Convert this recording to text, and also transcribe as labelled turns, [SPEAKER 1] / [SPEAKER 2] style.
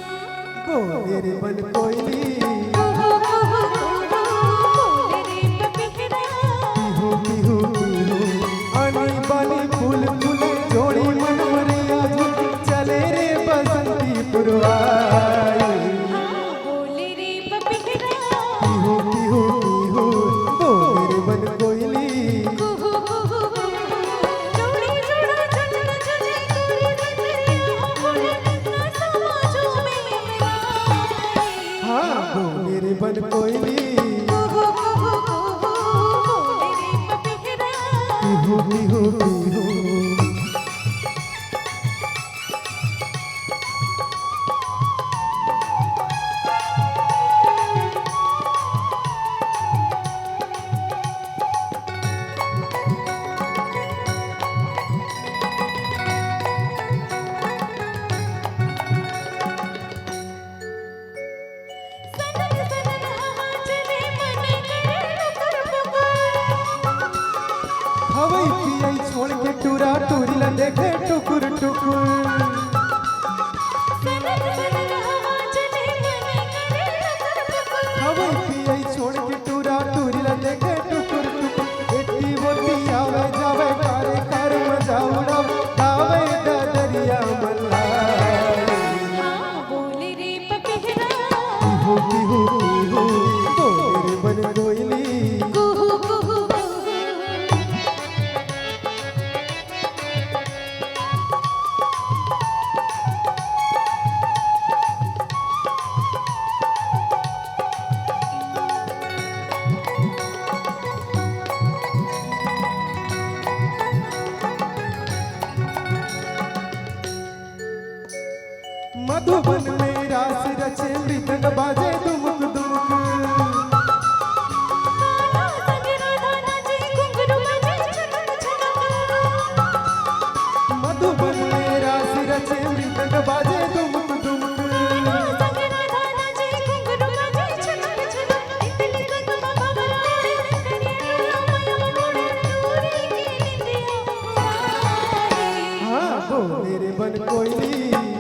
[SPEAKER 1] मेरे बन कोयली बिहू बिहू बिहू आनी बानी फूल फूले जोड़ी मन मरिया चले रे बसंती पुरवाई बिहू बिहू बिहू ओ मेरे बन कोयली मेरे बन कोयली बिहू बिहू बिहू हवाई पियाई छोड़ के टूरा टूरी ला देखे टुकुर टुकुर हवाई पियाई छोड़ के टूरा टूरी ला देखे टुकुर टुकुर एती बोती आवे जावे कारे कार मजा उड़ावे गावे दरिया मल्लाई
[SPEAKER 2] बोले रे पपिहरा
[SPEAKER 1] बिहू बिहू बिहू ओ मेरे बन कोयली मधुबन में रास रचे मृदंग बाजे दुमुक दुमुक मधुबन में रास रचे मृदंग बाजे दुमुक दुमुक हाँ वो मेरे बन कोयली